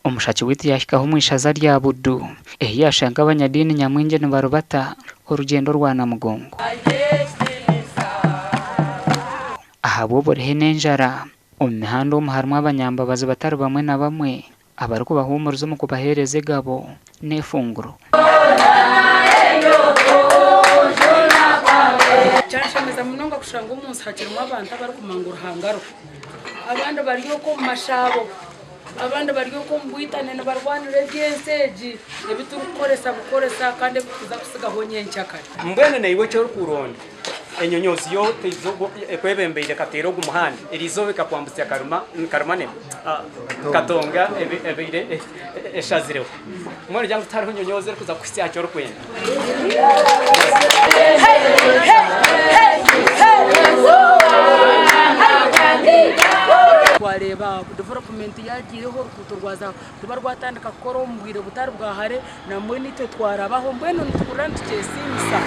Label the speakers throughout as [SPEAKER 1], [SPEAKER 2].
[SPEAKER 1] Omushachi witu yashikaho mwishaza rya Budu yashanga abanyadini nyamwinge nibarubata urugendo rwa Namugongo ahabo borehe nenjara omihanda harimo abanyambabazi batari bamwe na bamwe abari kubahumuriza mu kubahereza gabo n'efunguro
[SPEAKER 2] cyashemeza munonga kushanga umunsi hakirimo abantu abari kumangura hangaro abandi bariyo ko mashabo abandi bariyo ko mbwitane n'abarwanire byenseji ebiturukoresa kandi bituza kusigaho nyencyakare
[SPEAKER 3] mbwene nayiwe cyo kuronda enyonyozi yo ekwebembeire katero gumuhanda erizo bikakwambutsa karumane katonga ebeire eshazireho mwana jangu tariho nyonyozi kuza kusya cyo kwenda
[SPEAKER 2] wareba development yagiyeho rukuto rwaza ruba rwatandika koro mbwire butari bwahare namwe nitwe twarabaho mbwene ntukurana tukesimisa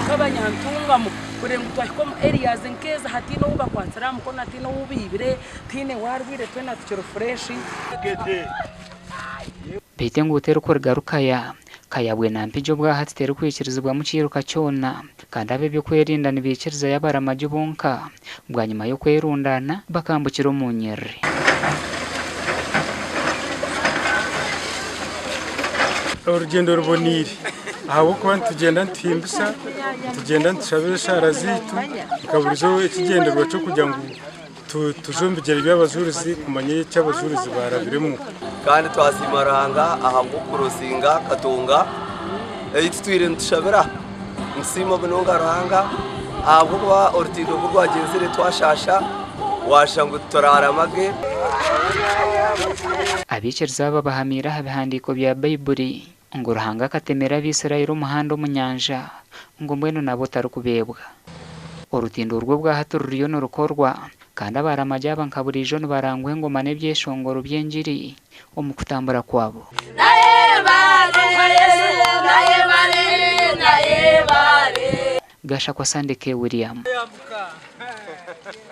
[SPEAKER 2] nk'abanyantungamo kurenga twahiko areas nkeza hatino uba kwansara muko natino ubibire tine warwire twe natukero fresh
[SPEAKER 1] bite ngutera uko garukaya kayabwe nampijo bwa hatitera kwikirizwa mu kiruka cyona kandi abe byo kwerinda nibikiriza yabara amajyo bonka bwa nyuma yo kwerundana bakambukira mu nyeri
[SPEAKER 4] urugendo rubonire aho kuba tugenda ntimbisa tugenda nshabira shara zitu ikaburizo ikigenderwa cyo kujya ngo tuzombigere by'abazurizi kumanye cy'abazurizi barabiremo
[SPEAKER 5] kandi twasimaranga aha kurosinga katonga twire nshabira nsimo binonga ranga ahubwo kwa ortido kurwagenzere twashasha washangu turara mage
[SPEAKER 1] abikiriza babahamira habihandiko bya Bible ngo ruhanga katemera bisirayiro umuhanda mu nyanja ngo mbweno nabo tarukubebwa urutindo rwo bwa hatururiyo no rukorwa kandi abaramajya bankaburijo barangwe ngo mane byeshongoro byenjiri omukutambura kwabo Gasha kwa Sandeke William.